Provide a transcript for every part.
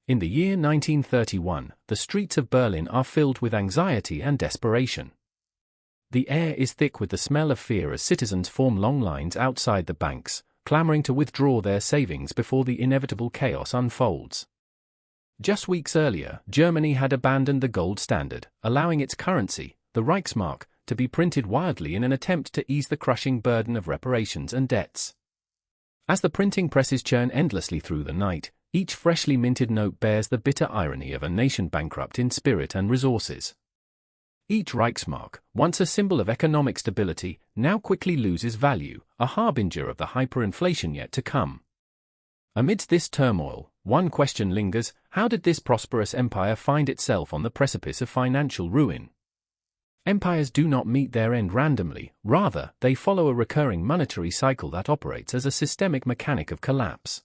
In the year 1931, the streets of Berlin are filled with anxiety and desperation. The air is thick with the smell of fear as citizens form long lines outside the banks, clamoring to withdraw their savings before the inevitable chaos unfolds. Just weeks earlier, Germany had abandoned the gold standard, allowing its currency, the Reichsmark, to be printed wildly in an attempt to ease the crushing burden of reparations and debts. As the printing presses churn endlessly through the night, each freshly minted note bears the bitter irony of a nation bankrupt in spirit and resources. Each Reichsmark, once a symbol of economic stability, now quickly loses value, a harbinger of the hyperinflation yet to come. Amidst this turmoil, one question lingers: how did this prosperous empire find itself on the precipice of financial ruin? Empires do not meet their end randomly, rather, they follow a recurring monetary cycle that operates as a systemic mechanic of collapse.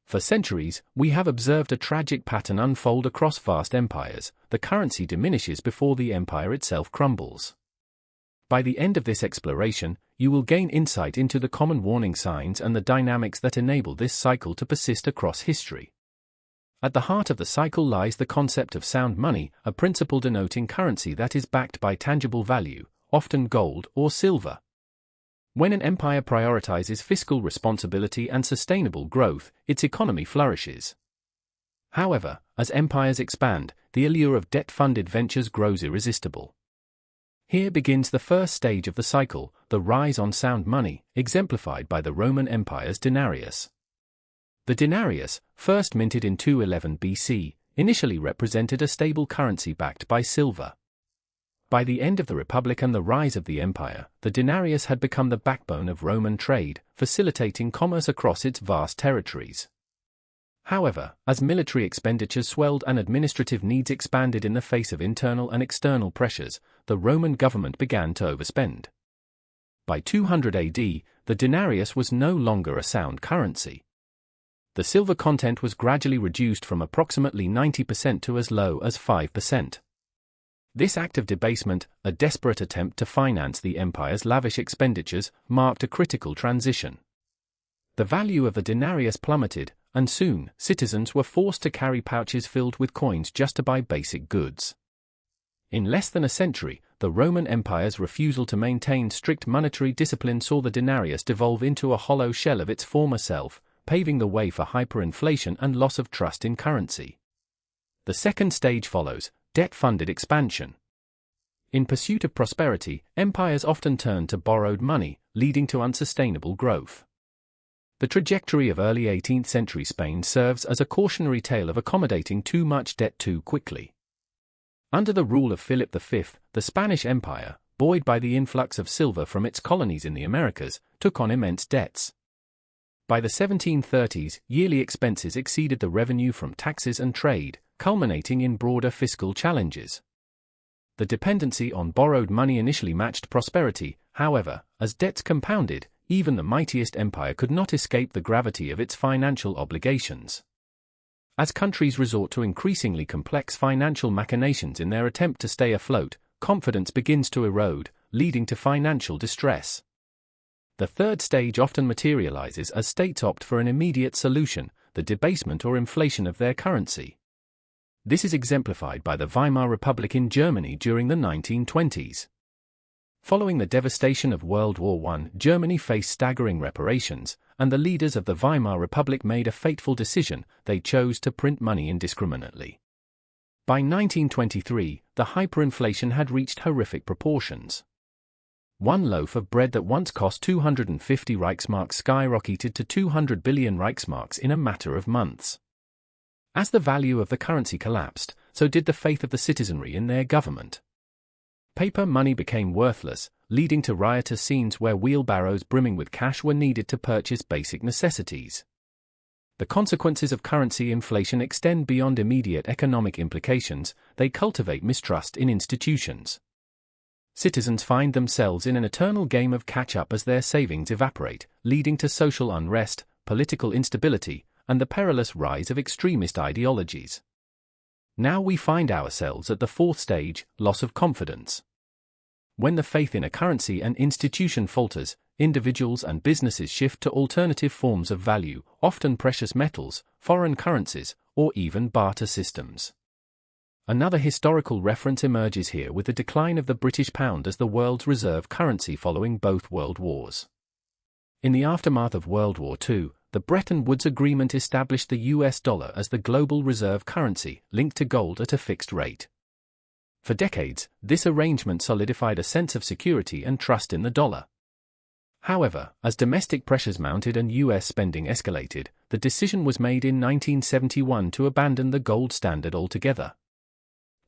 For centuries, we have observed a tragic pattern unfold across vast empires. The currency diminishes before the empire itself crumbles. By the end of this exploration, you will gain insight into the common warning signs and the dynamics that enable this cycle to persist across history. At the heart of the cycle lies the concept of sound money, a principle denoting currency that is backed by tangible value, often gold or silver. When an empire prioritizes fiscal responsibility and sustainable growth, its economy flourishes. However, as empires expand, the allure of debt-funded ventures grows irresistible. Here begins the first stage of the cycle, the rise on sound money, exemplified by the Roman Empire's denarius. The denarius, first minted in 211 BC, initially represented a stable currency backed by silver. By the end of the Republic and the rise of the empire, the denarius had become the backbone of Roman trade, facilitating commerce across its vast territories. However, as military expenditures swelled and administrative needs expanded in the face of internal and external pressures, the Roman government began to overspend. By 200 AD, the denarius was no longer a sound currency. The silver content was gradually reduced from approximately 90% to as low as 5%. This act of debasement, a desperate attempt to finance the empire's lavish expenditures, marked a critical transition. The value of the denarius plummeted, and soon, citizens were forced to carry pouches filled with coins just to buy basic goods. In less than a century, the Roman Empire's refusal to maintain strict monetary discipline saw the denarius devolve into a hollow shell of its former self, paving the way for hyperinflation and loss of trust in currency. The second stage follows: debt-funded expansion. In pursuit of prosperity, empires often turned to borrowed money, leading to unsustainable growth. The trajectory of early 18th century Spain serves as a cautionary tale of accommodating too much debt too quickly. Under the rule of Philip V, the Spanish Empire, buoyed by the influx of silver from its colonies in the Americas, took on immense debts. By the 1730s, yearly expenses exceeded the revenue from taxes and trade, culminating in broader fiscal challenges. The dependency on borrowed money initially matched prosperity. However, as debts compounded, even the mightiest empire could not escape the gravity of its financial obligations. As countries resort to increasingly complex financial machinations in their attempt to stay afloat, confidence begins to erode, leading to financial distress. The third stage often materializes as states opt for an immediate solution: the debasement or inflation of their currency. This is exemplified by the Weimar Republic in Germany during the 1920s. Following the devastation of World War I, Germany faced staggering reparations, and the leaders of the Weimar Republic made a fateful decision: they chose to print money indiscriminately. By 1923, the hyperinflation had reached horrific proportions. One loaf of bread that once cost 250 Reichsmarks skyrocketed to 200 billion Reichsmarks in a matter of months. As the value of the currency collapsed, so did the faith of the citizenry in their government. Paper money became worthless, leading to riotous scenes where wheelbarrows brimming with cash were needed to purchase basic necessities. The consequences of currency inflation extend beyond immediate economic implications. They cultivate mistrust in institutions. Citizens find themselves in an eternal game of catch-up as their savings evaporate, leading to social unrest, political instability, and the perilous rise of extremist ideologies. Now we find ourselves at the fourth stage: loss of confidence. When the faith in a currency and institution falters, individuals and businesses shift to alternative forms of value, often precious metals, foreign currencies, or even barter systems. Another historical reference emerges here with the decline of the British pound as the world's reserve currency following both world wars. In the aftermath of World War II, the Bretton Woods Agreement established the US dollar as the global reserve currency, linked to gold at a fixed rate. For decades, this arrangement solidified a sense of security and trust in the dollar. However, as domestic pressures mounted and US spending escalated, the decision was made in 1971 to abandon the gold standard altogether.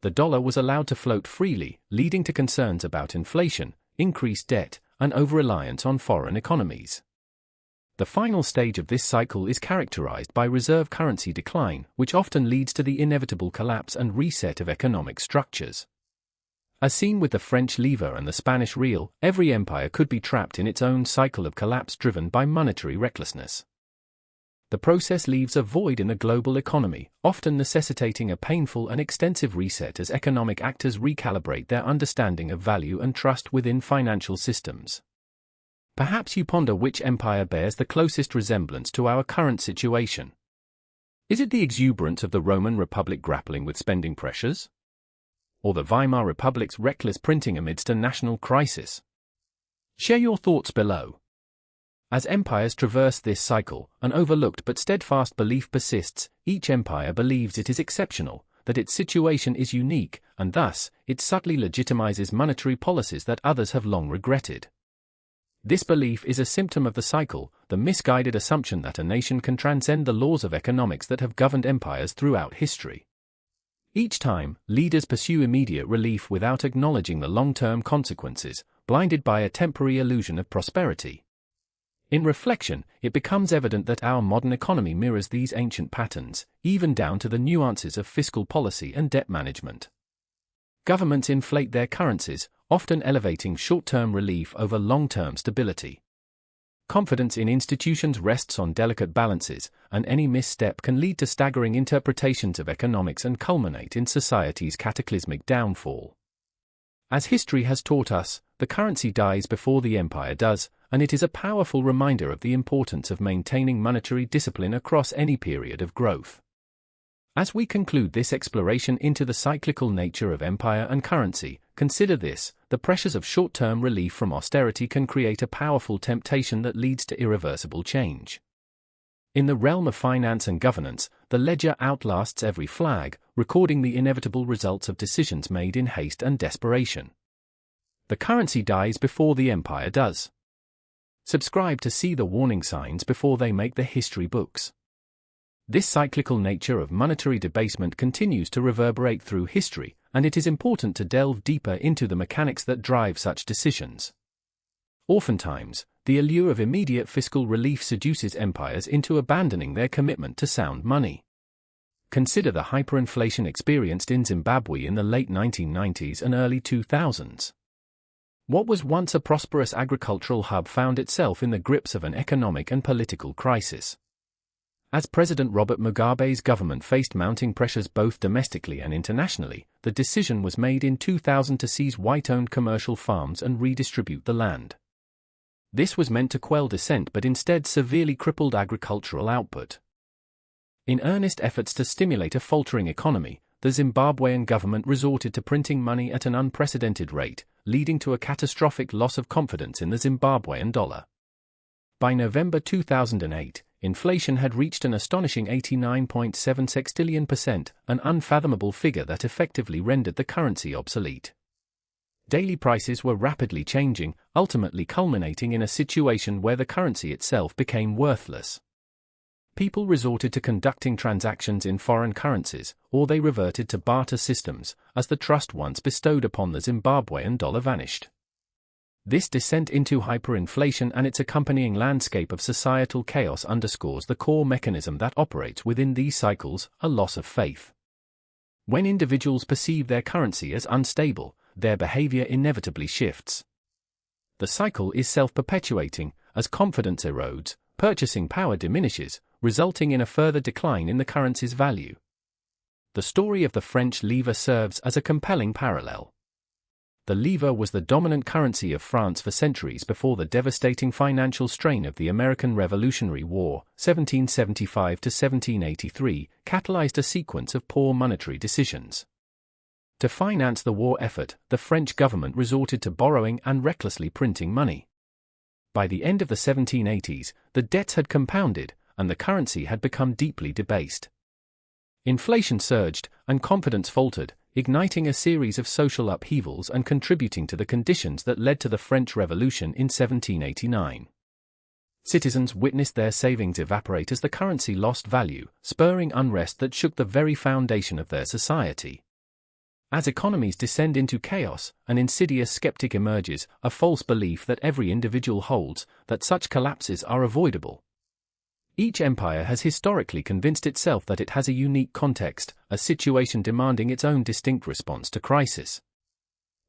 The dollar was allowed to float freely, leading to concerns about inflation, increased debt, and over-reliance on foreign economies. The final stage of this cycle is characterized by reserve currency decline, which often leads to the inevitable collapse and reset of economic structures. As seen with the French livre and the Spanish real, every empire could be trapped in its own cycle of collapse driven by monetary recklessness. The process leaves a void in the global economy, often necessitating a painful and extensive reset as economic actors recalibrate their understanding of value and trust within financial systems. Perhaps you ponder which empire bears the closest resemblance to our current situation. Is it the exuberance of the Roman Republic grappling with spending pressures? Or the Weimar Republic's reckless printing amidst a national crisis? Share your thoughts below. As empires traverse this cycle, an overlooked but steadfast belief persists: each empire believes it is exceptional, that its situation is unique, and thus, it subtly legitimizes monetary policies that others have long regretted. This belief is a symptom of the cycle, the misguided assumption that a nation can transcend the laws of economics that have governed empires throughout history. Each time, leaders pursue immediate relief without acknowledging the long-term consequences, blinded by a temporary illusion of prosperity. In reflection, it becomes evident that our modern economy mirrors these ancient patterns, even down to the nuances of fiscal policy and debt management. Governments inflate their currencies, often elevating short-term relief over long-term stability. Confidence in institutions rests on delicate balances, and any misstep can lead to staggering interpretations of economics and culminate in society's cataclysmic downfall. As history has taught us, the currency dies before the empire does, and it is a powerful reminder of the importance of maintaining monetary discipline across any period of growth. As we conclude this exploration into the cyclical nature of empire and currency, consider this: the pressures of short-term relief from austerity can create a powerful temptation that leads to irreversible change. In the realm of finance and governance, the ledger outlasts every flag, recording the inevitable results of decisions made in haste and desperation. The currency dies before the empire does. Subscribe to see the warning signs before they make the history books. This cyclical nature of monetary debasement continues to reverberate through history, and it is important to delve deeper into the mechanics that drive such decisions. Oftentimes, the allure of immediate fiscal relief seduces empires into abandoning their commitment to sound money. Consider the hyperinflation experienced in Zimbabwe in the late 1990s and early 2000s. What was once a prosperous agricultural hub found itself in the grips of an economic and political crisis. As President Robert Mugabe's government faced mounting pressures both domestically and internationally, the decision was made in 2000 to seize white-owned commercial farms and redistribute the land. This was meant to quell dissent but instead severely crippled agricultural output. In earnest efforts to stimulate a faltering economy, the Zimbabwean government resorted to printing money at an unprecedented rate, leading to a catastrophic loss of confidence in the Zimbabwean dollar. By November 2008, inflation had reached an astonishing 89.7 sextillion%, an unfathomable figure that effectively rendered the currency obsolete. Daily prices were rapidly changing, ultimately culminating in a situation where the currency itself became worthless. People resorted to conducting transactions in foreign currencies, or they reverted to barter systems, as the trust once bestowed upon the Zimbabwean dollar vanished. This descent into hyperinflation and its accompanying landscape of societal chaos underscores the core mechanism that operates within these cycles: a loss of faith. When individuals perceive their currency as unstable, their behavior inevitably shifts. The cycle is self-perpetuating. As confidence erodes, purchasing power diminishes, resulting in a further decline in the currency's value. The story of the French livre serves as a compelling parallel. The livre was the dominant currency of France for centuries before the devastating financial strain of the American Revolutionary War, 1775 to 1783, catalyzed a sequence of poor monetary decisions. To finance the war effort, the French government resorted to borrowing and recklessly printing money. By the end of the 1780s, the debts had compounded, and the currency had become deeply debased. Inflation surged, and confidence faltered, igniting a series of social upheavals and contributing to the conditions that led to the French Revolution in 1789. Citizens witnessed their savings evaporate as the currency lost value, spurring unrest that shook the very foundation of their society. As economies descend into chaos, an insidious skeptic emerges, a false belief that every individual holds, that such collapses are avoidable. Each empire has historically convinced itself that it has a unique context, a situation demanding its own distinct response to crisis.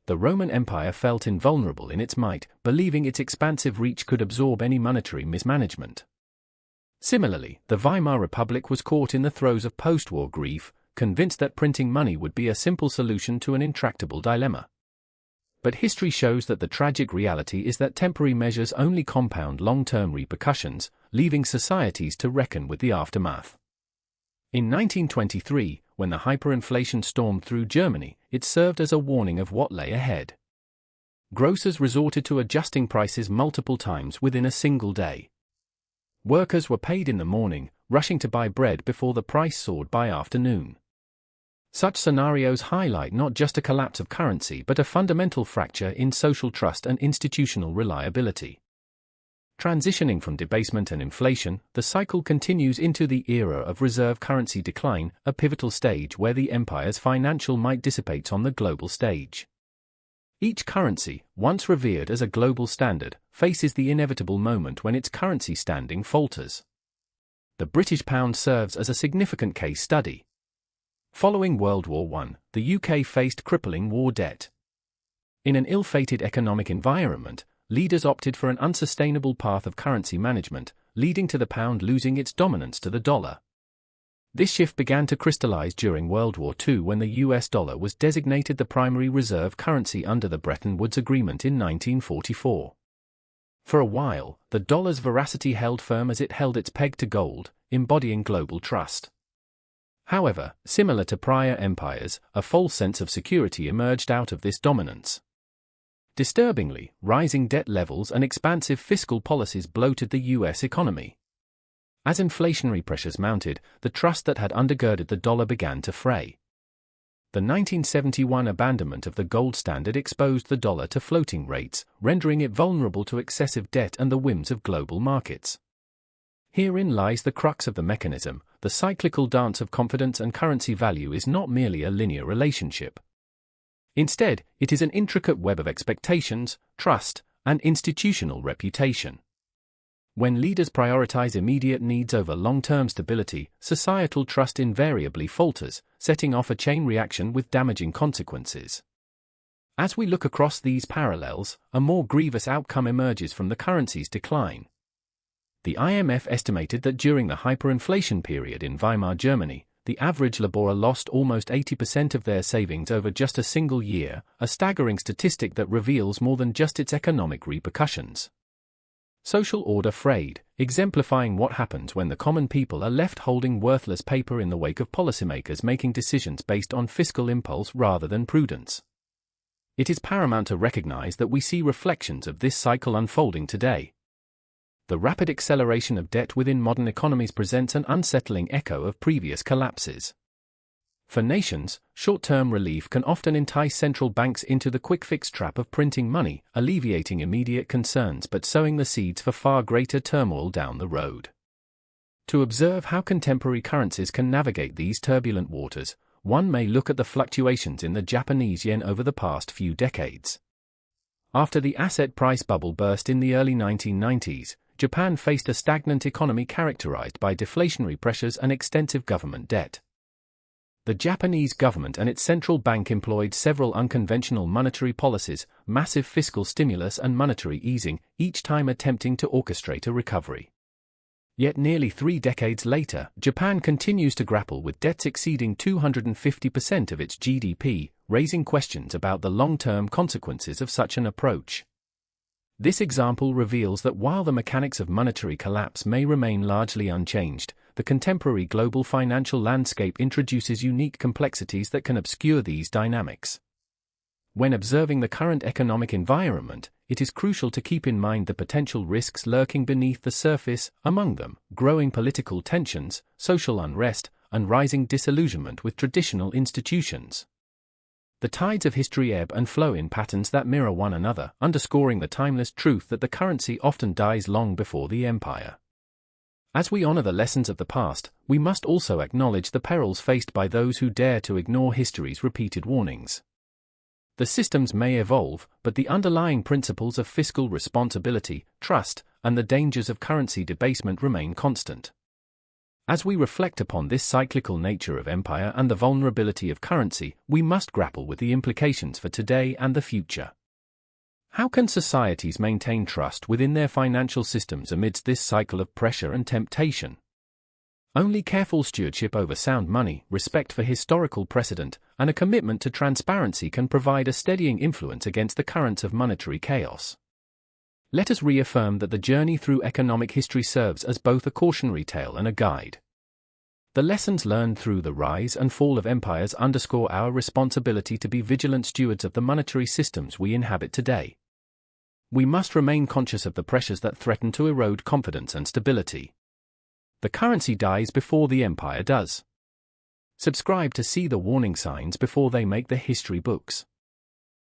The Roman Empire felt invulnerable in its might, believing its expansive reach could absorb any monetary mismanagement. Similarly, the Weimar Republic was caught in the throes of post-war grief, convinced that printing money would be a simple solution to an intractable dilemma. But history shows that the tragic reality is that temporary measures only compound long-term repercussions, leaving societies to reckon with the aftermath. In 1923, when the hyperinflation stormed through Germany, it served as a warning of what lay ahead. Grocers resorted to adjusting prices multiple times within a single day. Workers were paid in the morning, rushing to buy bread before the price soared by afternoon. Such scenarios highlight not just a collapse of currency but a fundamental fracture in social trust and institutional reliability. Transitioning from debasement and inflation, the cycle continues into the era of reserve currency decline, a pivotal stage where the empire's financial might dissipates on the global stage. Each currency, once revered as a global standard, faces the inevitable moment when its currency standing falters. The British pound serves as a significant case study. Following World War I, the UK faced crippling war debt. In an ill-fated economic environment, leaders opted for an unsustainable path of currency management, leading to the pound losing its dominance to the dollar. This shift began to crystallize during World War II when the US dollar was designated the primary reserve currency under the Bretton Woods Agreement in 1944. For a while, the dollar's veracity held firm as it held its peg to gold, embodying global trust. However, similar to prior empires, a false sense of security emerged out of this dominance. Disturbingly, rising debt levels and expansive fiscal policies bloated the US economy. As inflationary pressures mounted, the trust that had undergirded the dollar began to fray. The 1971 abandonment of the gold standard exposed the dollar to floating rates, rendering it vulnerable to excessive debt and the whims of global markets. Herein lies the crux of the mechanism. The cyclical dance of confidence and currency value is not merely a linear relationship. Instead, it is an intricate web of expectations, trust, and institutional reputation. When leaders prioritize immediate needs over long-term stability, societal trust invariably falters, setting off a chain reaction with damaging consequences. As we look across these parallels, a more grievous outcome emerges from the currency's decline. The IMF estimated that during the hyperinflation period in Weimar Germany, the average laborer lost almost 80% of their savings over just a single year, a staggering statistic that reveals more than just its economic repercussions. Social order frayed, exemplifying what happens when the common people are left holding worthless paper in the wake of policymakers making decisions based on fiscal impulse rather than prudence. It is paramount to recognize that we see reflections of this cycle unfolding today. The rapid acceleration of debt within modern economies presents an unsettling echo of previous collapses. For nations, short-term relief can often entice central banks into the quick-fix trap of printing money, alleviating immediate concerns but sowing the seeds for far greater turmoil down the road. To observe how contemporary currencies can navigate these turbulent waters, one may look at the fluctuations in the Japanese yen over the past few decades. After the asset price bubble burst in the early 1990s, Japan faced a stagnant economy characterized by deflationary pressures and extensive government debt. The Japanese government and its central bank employed several unconventional monetary policies, massive fiscal stimulus and monetary easing, each time attempting to orchestrate a recovery. Yet nearly 3 decades later, Japan continues to grapple with debts exceeding 250% of its GDP, raising questions about the long-term consequences of such an approach. This example reveals that while the mechanics of monetary collapse may remain largely unchanged, the contemporary global financial landscape introduces unique complexities that can obscure these dynamics. When observing the current economic environment, it is crucial to keep in mind the potential risks lurking beneath the surface, among them, growing political tensions, social unrest, and rising disillusionment with traditional institutions. The tides of history ebb and flow in patterns that mirror one another, underscoring the timeless truth that the currency often dies long before the empire. As we honor the lessons of the past, we must also acknowledge the perils faced by those who dare to ignore history's repeated warnings. The systems may evolve, but the underlying principles of fiscal responsibility, trust, and the dangers of currency debasement remain constant. As we reflect upon this cyclical nature of empire and the vulnerability of currency, we must grapple with the implications for today and the future. How can societies maintain trust within their financial systems amidst this cycle of pressure and temptation? Only careful stewardship over sound money, respect for historical precedent, and a commitment to transparency can provide a steadying influence against the currents of monetary chaos. Let us reaffirm that the journey through economic history serves as both a cautionary tale and a guide. The lessons learned through the rise and fall of empires underscore our responsibility to be vigilant stewards of the monetary systems we inhabit today. We must remain conscious of the pressures that threaten to erode confidence and stability. The currency dies before the empire does. Subscribe to see the warning signs before they make the history books.